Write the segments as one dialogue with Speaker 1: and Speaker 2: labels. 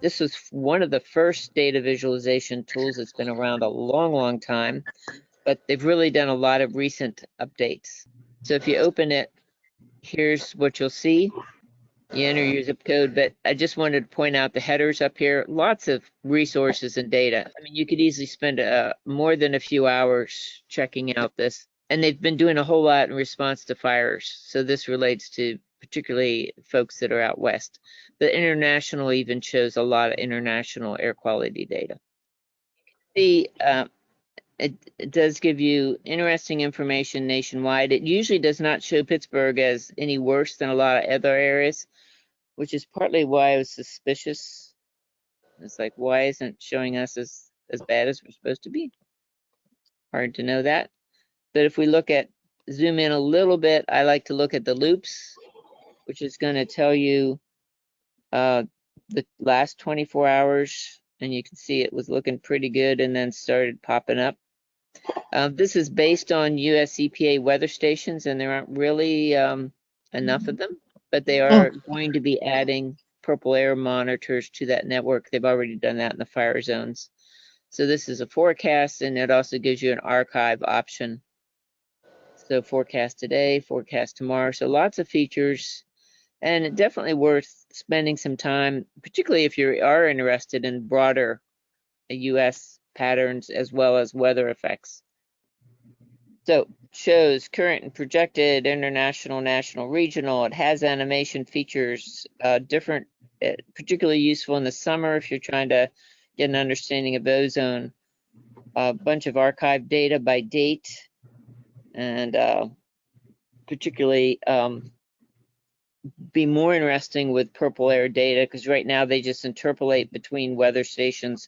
Speaker 1: this was one of the first data visualization tools that's been around a long, long time, but they've really done a lot of recent updates. So if you open it, here's what you'll see. You enter your zip code, but I just wanted to point out the headers up here. Lots of resources and data. I mean, you could easily spend more than a few hours checking out this. And they've been doing a whole lot in response to fires. So this relates to particularly folks that are out west. The international even shows a lot of international air quality data. It does give you interesting information nationwide. It usually does not show Pittsburgh as any worse than a lot of other areas, which is partly why I was suspicious. It's like, why isn't it showing us as bad as we're supposed to be? Hard to know that. But if we zoom in a little bit, I like to look at the loops, which is going to tell you the last 24 hours. And you can see it was looking pretty good and then started popping up. This is based on US EPA weather stations, and there aren't really enough of them, but they are going to be adding PurpleAir monitors to that network. They've already done that in the fire zones. So this is a forecast, and it also gives you an archive option. So forecast today, forecast tomorrow. So lots of features, and definitely worth spending some time, particularly if you are interested in broader US patterns as well as weather effects. So shows current and projected, international, national, regional. It has animation features, different, particularly useful in the summer if you're trying to get an understanding of ozone. A bunch of archived data by date, and particularly be more interesting with PurpleAir data, because right now they just interpolate between weather stations.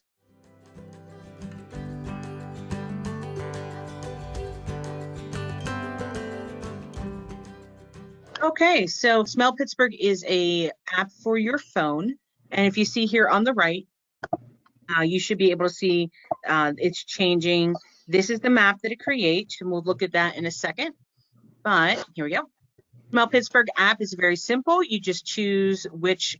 Speaker 2: Okay, so Smell Pittsburgh is a app for your phone, and if you see here on the right, you should be able to see it's changing. This is the map that it creates, and we'll look at that in a second. But here we go. Smell Pittsburgh app is very simple. You just choose which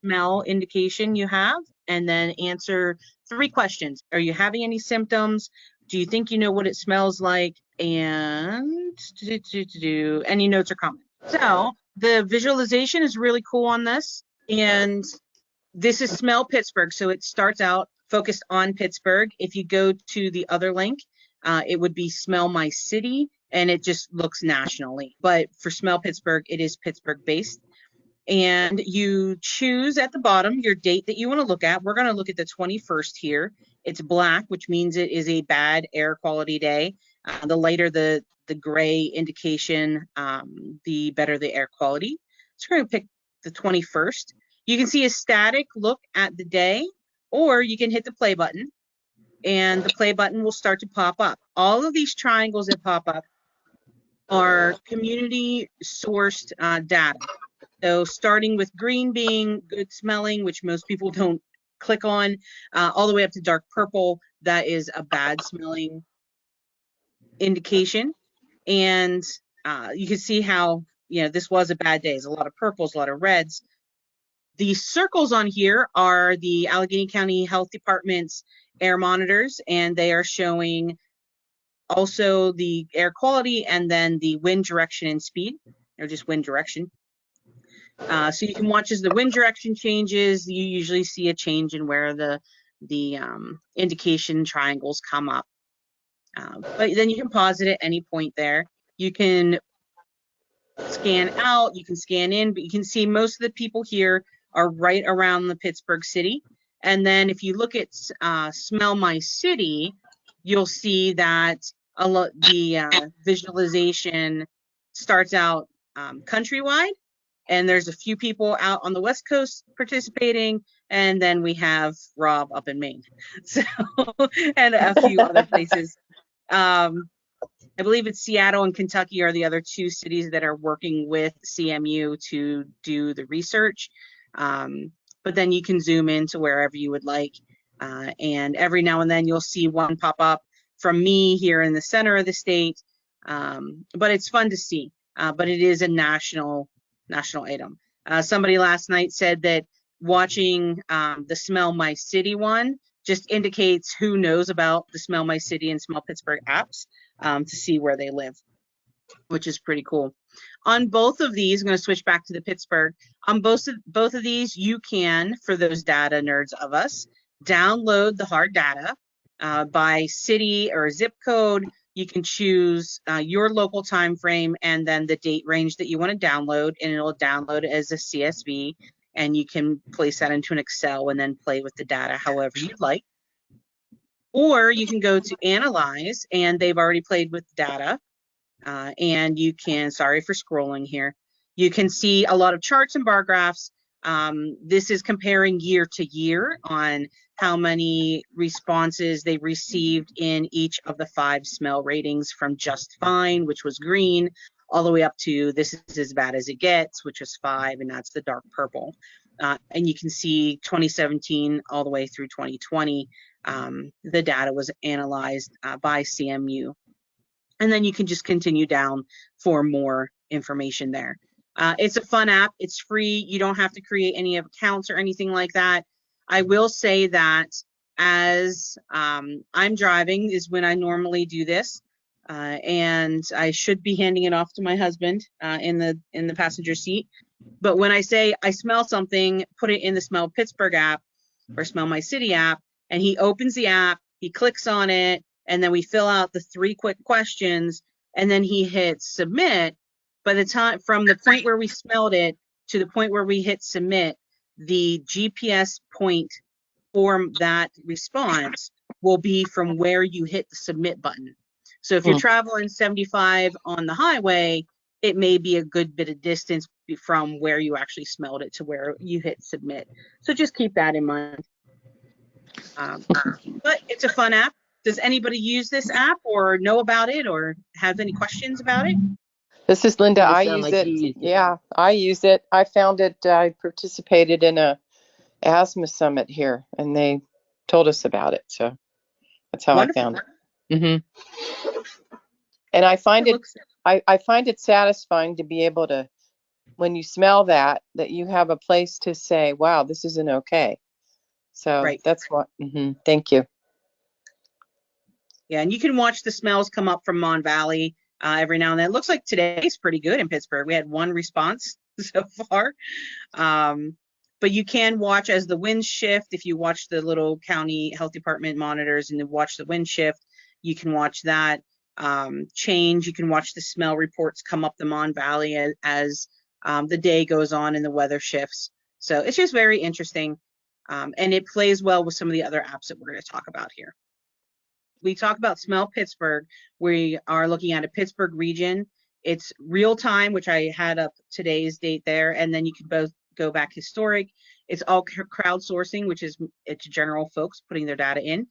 Speaker 2: smell indication you have, and then answer 3 questions. Are you having any symptoms? Do you think you know what it smells like? And any notes or comments? So the visualization is really cool on this, and this is Smell Pittsburgh. So it starts out focused on Pittsburgh. If you go to the other link, it would be Smell My City, and it just looks nationally. But for Smell Pittsburgh, it is Pittsburgh based. And you choose at the bottom your date that you want to look at. We're going to look at the 21st here. It's black, which means it is a bad air quality day. The lighter the gray indication, the better the air quality. So we're going to pick the 21st. You can see a static look at the day, or you can hit the play button, and the play button will start to pop up. All of these triangles that pop up are community sourced data. So starting with green being good smelling, which most people don't click on, all the way up to dark purple, that is a bad smelling indication. And you can see how, this was a bad day. There's a lot of purples, a lot of reds. The circles on here are the Allegheny County Health Department's air monitors, and they are showing also the air quality and then the wind direction and speed, or just wind direction. So you can watch as the wind direction changes. You usually see a change in where the indication triangles come up. But then you can pause it at any point there. You can scan out, you can scan in, but you can see most of the people here are right around the Pittsburgh city. And then if you look at Smell My City, you'll see that the visualization starts out countrywide, and there's a few people out on the West Coast participating, and then we have Rob up in Maine, so and a few other places. I believe it's Seattle and Kentucky are the other 2 cities that are working with CMU to do the research. But then you can zoom into wherever you would like. And every now and then you'll see one pop up from me here in the center of the state. But it's fun to see. But it is a national item. Somebody last night said that watching the Smell My City one just indicates who knows about the Smell My City and Smell Pittsburgh apps to see where they live, which is pretty cool. On both of these, I'm going to switch back to the Pittsburgh. On both of these, you can, for those data nerds of us, download the hard data by city or zip code. You can choose your local time frame and then the date range that you want to download, and it'll download it as a CSV, and you can place that into an Excel and then play with the data however you'd like. Or you can go to Analyze, and they've already played with data. And you can, sorry for scrolling here, you can see a lot of charts and bar graphs. This is comparing year to year on how many responses they received in each of the 5 smell ratings, from just fine, which was green, all the way up to this is as bad as it gets, which is 5, and that's the dark purple. And you can see 2017 all the way through 2020, the data was analyzed by CMU. And then you can just continue down for more information there. It's a fun app. It's free. You don't have to create any accounts or anything like that. I will say that as I'm driving is when I normally do this. And I should be handing it off to my husband in the passenger seat. But when I say I smell something, put it in the Smell Pittsburgh app or Smell My City app, and he opens the app, he clicks on it, and then we fill out the 3 quick questions, and then he hits submit. By the time, from the point where we smelled it to the point where we hit submit, the GPS point for that response will be from where you hit the submit button. So if you're traveling 75 on the highway, it may be a good bit of distance from where you actually smelled it to where you hit submit. So just keep that in mind. But it's a fun app. Does anybody use this app or know about it or have any questions about it?
Speaker 3: This is Linda. I
Speaker 1: sound
Speaker 3: use
Speaker 1: like
Speaker 3: it.
Speaker 1: you use it.
Speaker 3: Yeah, I use it. I found it. I participated in a asthma summit here, and they told us about it. So that's how
Speaker 2: Wonderful.
Speaker 3: I found it. And I find it. I find it satisfying to be able to, when you smell that you have a place to say, "Wow, this isn't okay." So
Speaker 2: Right.
Speaker 3: that's what. Thank you.
Speaker 2: Yeah, and you can watch the smells come up from Mon Valley every now and then. It looks like today's pretty good in Pittsburgh. We had 1 response so far. But you can watch as the winds shift. If you watch the little county health department monitors and then watch the wind shift, you can watch that change. You can watch the smell reports come up the Mon Valley as the day goes on and the weather shifts. So it's just very interesting. And it plays well with some of the other apps that we're going to talk about here. We talk about Smell Pittsburgh. We are looking at a Pittsburgh region. It's real time, which I had up today's date there, and then you can both go back historic. It's all crowdsourcing, which is it's general folks putting their data in.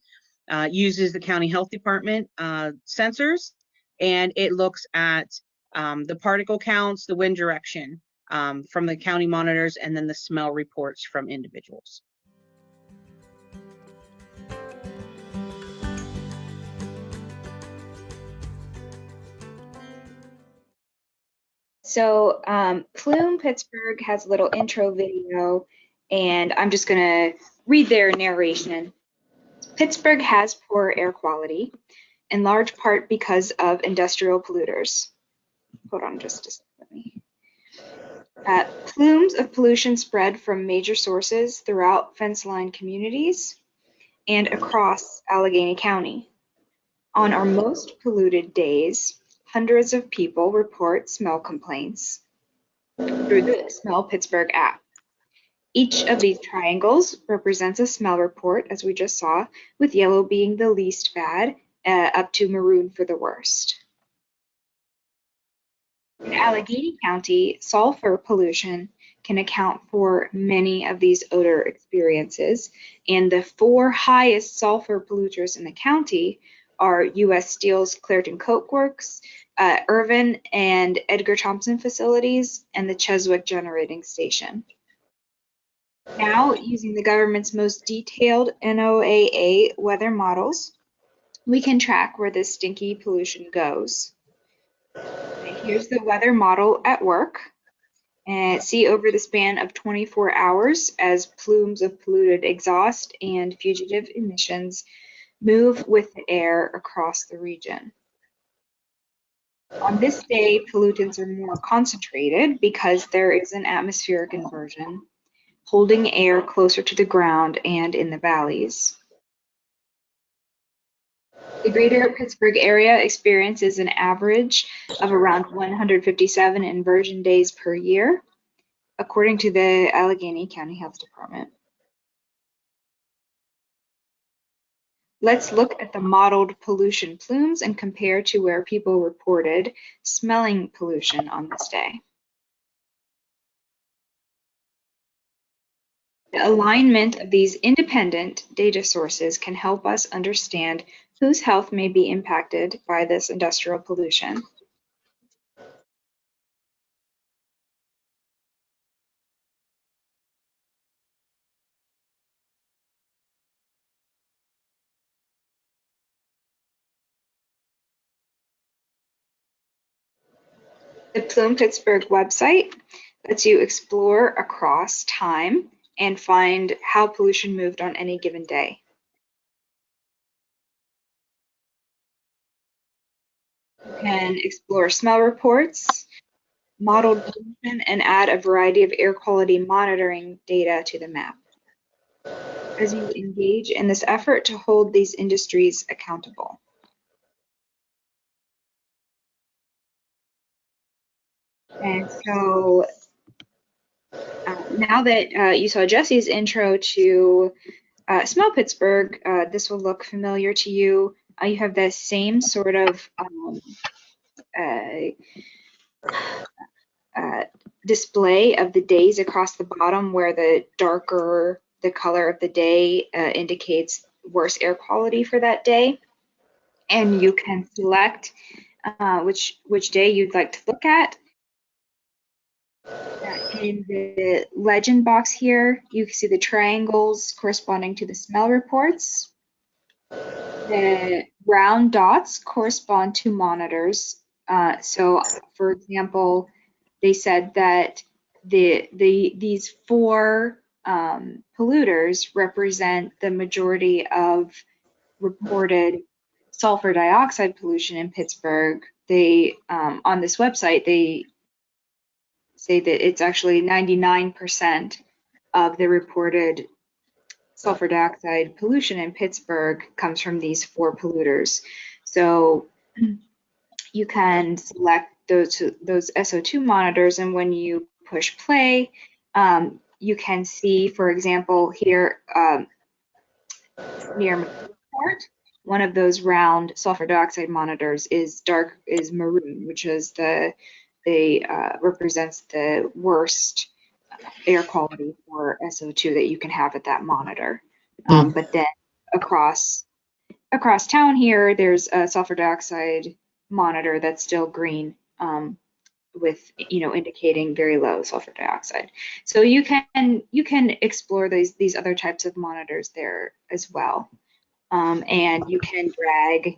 Speaker 2: Uses the county health department sensors, and it looks at the particle counts, the wind direction from the county monitors, and then the smell reports from individuals.
Speaker 4: So Plume Pittsburgh has a little intro video, and I'm just going to read their narration. Pittsburgh has poor air quality, in large part because of industrial polluters. Hold on just a second. Plumes of pollution spread from major sources throughout fence-lined communities and across Allegheny County. On our most polluted days, hundreds of people report smell complaints through the Smell Pittsburgh app. Each of these triangles represents a smell report, as we just saw, with yellow being the least bad, up to maroon for the worst. In Allegheny County, sulfur pollution can account for many of these odor experiences, and the 4 highest sulfur polluters in the county are U.S. Steel's Clairton Coke Works, Irvin and Edgar Thompson facilities, and the Cheswick Generating Station. Now, using the government's most detailed NOAA weather models, we can track where this stinky pollution goes. Here's the weather model at work, And see over the span of 24 hours as plumes of polluted exhaust and fugitive emissions move with the air across the region. On this day, pollutants are more concentrated because there is an atmospheric inversion, holding air closer to the ground and in the valleys. The greater Pittsburgh area experiences an average of around 157 inversion days per year, according to the Allegheny County Health Department. Let's look at the modeled pollution plumes and compare to where people reported smelling pollution on this day. The alignment of these independent data sources can help us understand whose health may be impacted by this industrial pollution. The Plume Pittsburgh website lets you explore across time and find how pollution moved on any given day. You can explore smell reports, modeled pollution, and add a variety of air quality monitoring data to the map as you engage in this effort to hold these industries accountable. And so now that you saw Jesse's intro to Smell Pittsburgh, this will look familiar to you. You have the same sort of display of the days across the bottom, where the darker the color of the day indicates worse air quality for that day. And you can select which day you'd like to look at. In the legend box here, you can see the triangles corresponding to the smell reports. The round dots correspond to monitors. So, for example, they said that these four polluters represent the majority of reported sulfur dioxide pollution in Pittsburgh. They on this website, they say that it's actually 99% of the reported sulfur dioxide pollution in Pittsburgh comes from these four polluters. So you can select those SO2 monitors, and when you push play, you can see, for example, here near report, one of those round sulfur dioxide monitors is maroon, which is represents the worst air quality for SO2 that you can have at that monitor. But then across town here, there's a sulfur dioxide monitor that's still green, with indicating very low sulfur dioxide. So you can explore these other types of monitors there as well, and you can drag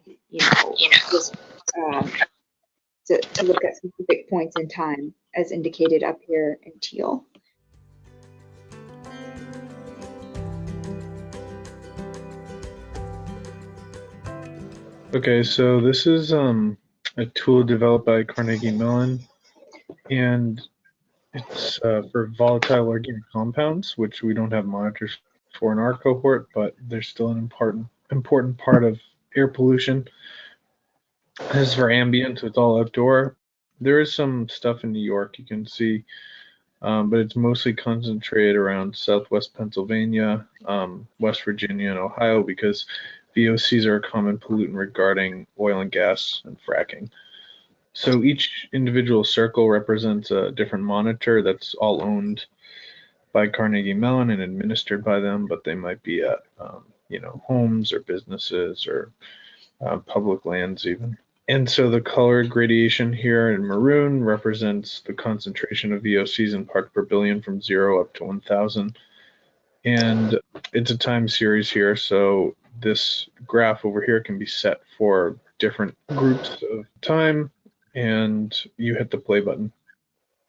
Speaker 4: to look at specific points in time as indicated up here in teal.
Speaker 5: Okay, so this is a tool developed by Carnegie Mellon, and it's for volatile organic compounds, which we don't have monitors for in our cohort, but they're still an important part of air pollution. This is for ambient, so it's all outdoor. There is some stuff in New York you can see, but it's mostly concentrated around Southwest Pennsylvania, West Virginia, and Ohio, because VOCs are a common pollutant regarding oil and gas and fracking. So each individual circle represents a different monitor that's all owned by Carnegie Mellon and administered by them, but they might be at homes or businesses or public lands even. And so the color gradation here in maroon represents the concentration of VOCs in parts per billion from 0 up to 1,000. And it's a time series here, so this graph over here can be set for different groups of time, and you hit the play button.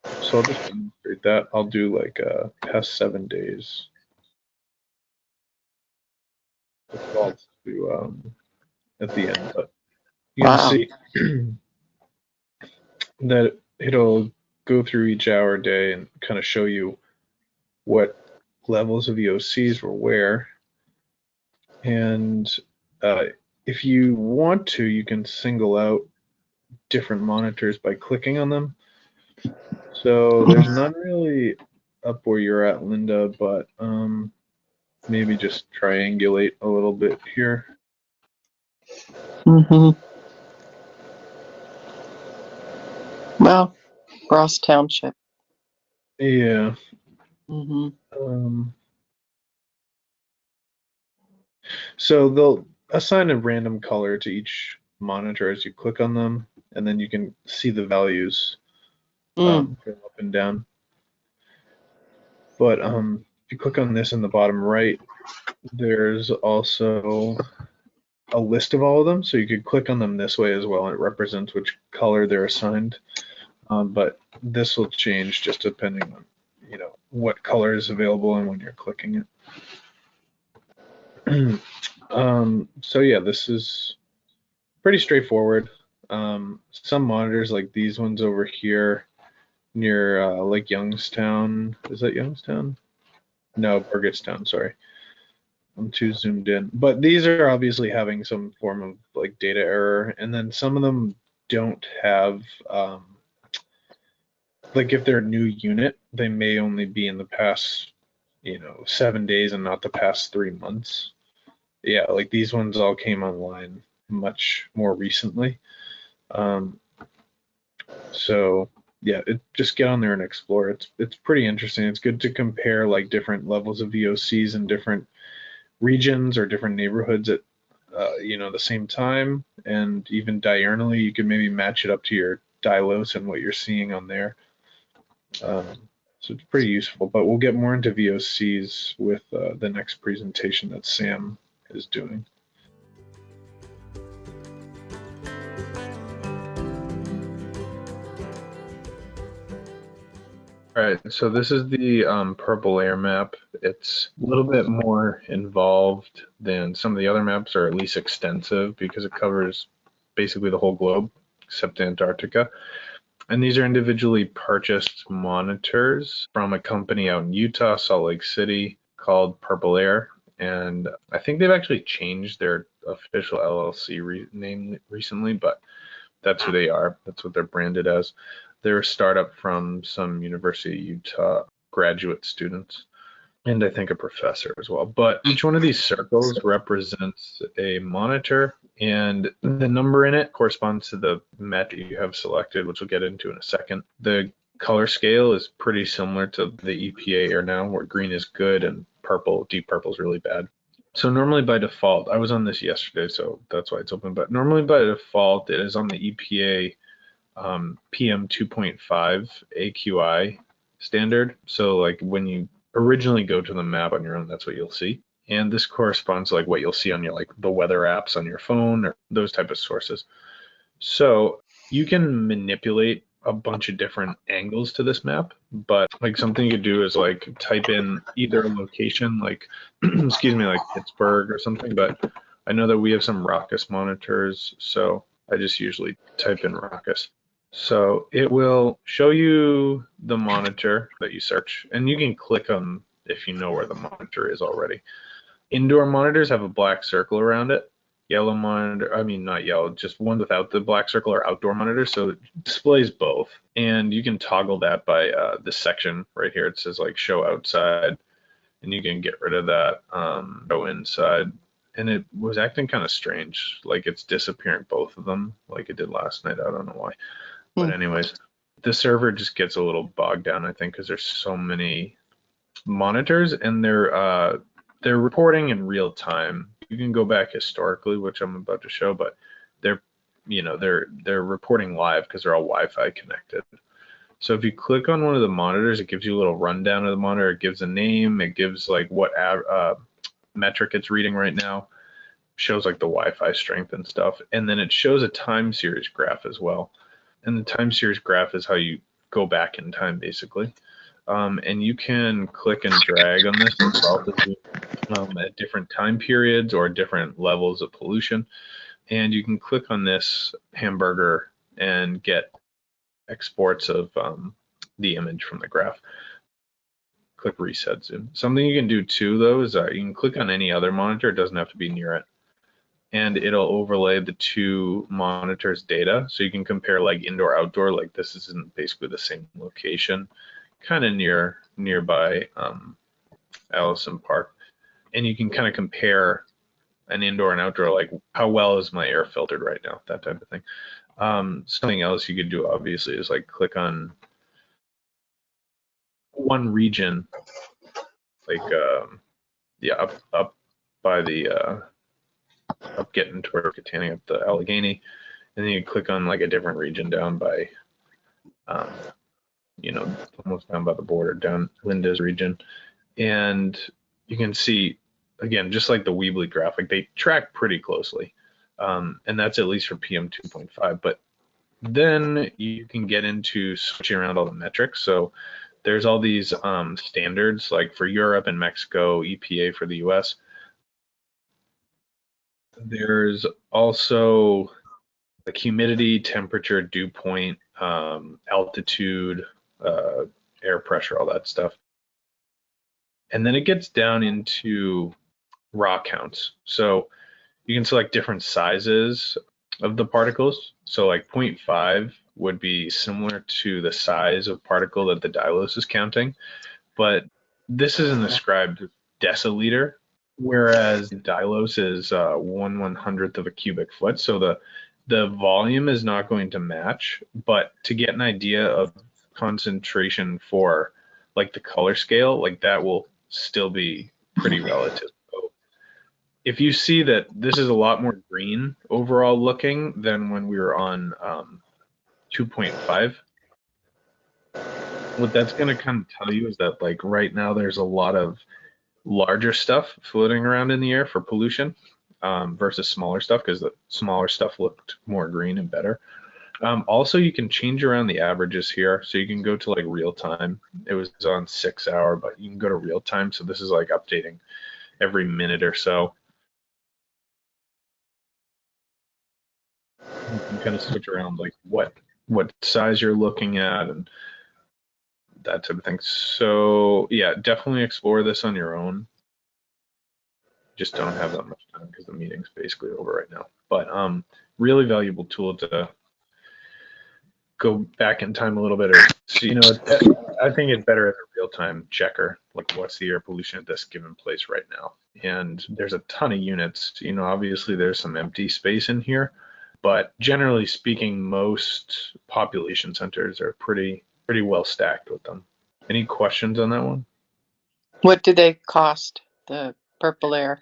Speaker 5: So I'll just demonstrate that. I'll do like past 7 days. Default to at the end, but you can
Speaker 3: Wow.
Speaker 5: see that it'll go through each hour day and kind of show you what levels of VOCs were where. And if you want to, you can single out different monitors by clicking on them. So there's none really up where you're at, Linda, but maybe just triangulate a little bit here.
Speaker 3: Mm-hmm. Well, Ross Township.
Speaker 5: Yeah.
Speaker 3: Mm-hmm.
Speaker 5: So they'll assign a random color to each monitor as you click on them, and then you can see the values from up and down. But if you click on this in the bottom right, there's also a list of all of them. So you could click on them this way as well, and it represents which color they're assigned. But this will change just depending on, you know, what color is available and when you're clicking it. So yeah, this is pretty straightforward. Some monitors like these ones over here near like Youngstown. Is that Youngstown? No, Burgettstown, sorry. I'm too zoomed in. But these are obviously having some form of like data error, and then some of them don't have like if they're a new unit, they may only be in the past, you know, 7 days and not the past 3 months. Yeah, like these ones all came online much more recently. So yeah, just get on there and explore. It's pretty interesting. It's good to compare like different levels of VOCs in different regions or different neighborhoods at you know, the same time, and even diurnally you can maybe match it up to your Dilos and what you're seeing on there. So it's pretty useful, but we'll get more into VOCs with the next presentation that Sam is doing. All right, so this is the PurpleAir map. It's a little bit more involved than some of the other maps, or at least extensive, because it covers basically the whole globe except Antarctica. And these are individually purchased monitors from a company out in Utah, Salt Lake City, called PurpleAir. And I think they've actually changed their official LLC name recently, but that's who they are. That's what they're branded as. They're a startup from some University of Utah graduate students, and I think a professor as well. But each one of these circles represents a monitor, and the number in it corresponds to the MET you have selected, which we'll get into in a second. The color scale is pretty similar to the EPA Air Now, where green is good and purple, deep purple is really bad. So normally by default, I was on this yesterday, so that's why it's open, but normally by default, it is on the EPA PM 2.5 AQI standard. So like when you originally go to the map on your own, that's what you'll see. And this corresponds to like what you'll see on your like the weather apps on your phone or those type of sources. So you can manipulate a bunch of different angles to this map, but like something you could do is like type in either a location like excuse me, like Pittsburgh or something, but I know that we have some ROCIS monitors, so I just usually type in ROCIS. So it will show you the monitor that you search, and you can click on if you know where the monitor is already. Indoor monitors have a black circle around it. Yellow monitor, I mean not yellow, just one without the black circle or outdoor monitor, so it displays both. And you can toggle that by this section right here. It says like show outside, and you can get rid of that, go inside. And it was acting kind of strange, like it's disappearing both of them like it did last night. I don't know why. But anyways, the server just gets a little bogged down, I think, because there's so many monitors and they're reporting in real time. You can go back historically, which I'm about to show, but they're reporting live because they're all Wi-Fi connected. So if you click on one of the monitors, it gives you a little rundown of the monitor. It gives a name. It gives like what metric it's reading right now. Shows like the Wi-Fi strength and stuff, and then it shows a time series graph as well. And the time series graph is how you go back in time basically. And you can click and drag on this as well to do, at different time periods or different levels of pollution. And you can click on this hamburger and get exports of the image from the graph. Click reset zoom. Something you can do too though is you can click on any other monitor, it doesn't have to be near it, and it'll overlay the two monitors data, so you can compare like indoor outdoor, like this is in basically the same location, kind of nearby Allison Park, and you can kind of compare an indoor and outdoor, like how well is my air filtered right now, that type of thing. Something else you could do obviously is like click on one region, like yeah, up by the up getting toward Catania, up the Allegheny, and then you click on like a different region down by you know, almost down by the border, down Linda's region, and you can see again, just like the Weebly graphic, they track pretty closely, and that's at least for PM 2.5. But then you can get into switching around all the metrics. So there's all these standards, like for Europe and Mexico, EPA for the US. There's also like humidity, temperature, dew point, altitude, air pressure, all that stuff. And then it gets down into raw counts. So you can select different sizes of the particles. So like 0.5 would be similar to the size of particle that the Dylos is counting, but this isn't ascribed deciliter, whereas Dylos is 1/100th of a cubic foot. So the volume is not going to match, but to get an idea of concentration for like the color scale, like that will still be pretty relative. So if you see that this is a lot more green overall looking than when we were on 2.5, what that's going to kind of tell you is that like right now there's a lot of larger stuff floating around in the air for pollution versus smaller stuff, because the smaller stuff looked more green and better. Also, you can change around the averages here. So you can go to like real time. It was on 6 hour, but you can go to real time. So this is like updating every minute or so. You can kind of switch around like what size you're looking at and that type of thing. So yeah, definitely explore this on your own. Just don't have that much time because the meeting's basically over right now. But really valuable tool to go back in time a little bit, or so, you know, I think it's better as a real-time checker, like what's the air pollution at this given place right now. And there's a ton of units. You know, obviously there's some empty space in here, but generally speaking, most population centers are pretty well stacked with them. Any questions on that one?
Speaker 3: What do they cost, the PurpleAir?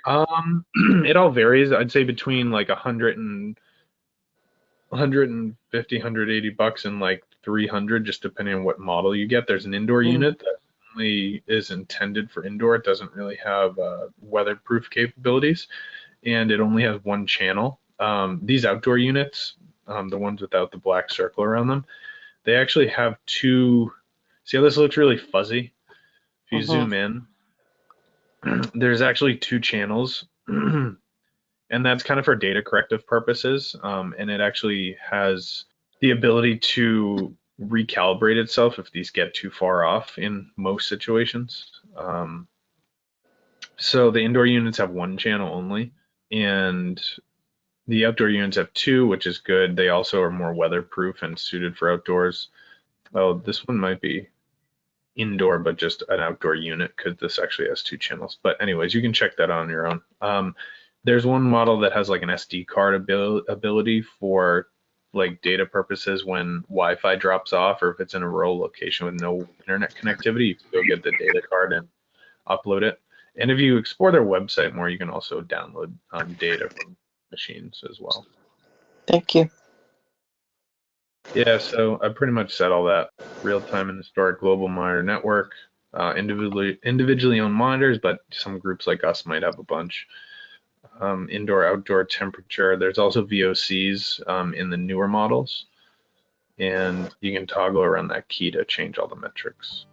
Speaker 5: It all varies. I'd say between like 150, 180 bucks and like 300, just depending on what model you get. There's an indoor unit that only is intended for indoor. It doesn't really have weatherproof capabilities, and it only has one channel. These outdoor units, the ones without the black circle around them, they actually have two. See how this looks really fuzzy? If you zoom in, there's actually two channels. And that's kind of for data corrective purposes. And it actually has the ability to recalibrate itself if these get too far off in most situations. So the indoor units have one channel only, and the outdoor units have two, which is good. They also are more weatherproof and suited for outdoors. Well, this one might be indoor, but just an outdoor unit because this actually has two channels. But anyways, you can check that out on your own. There's one model that has like an SD card ability for like data purposes when Wi-Fi drops off, or if it's in a rural location with no internet connectivity, you can go get the data card and upload it. And if you explore their website more, you can also download data from machines as well.
Speaker 3: Thank you.
Speaker 5: Yeah, so I pretty much said all that. Real-time and historic global monitor network, individually owned monitors, but some groups like us might have a bunch. Indoor, outdoor temperature. There's also VOCs in the newer models. and you can toggle around that key to change all the metrics.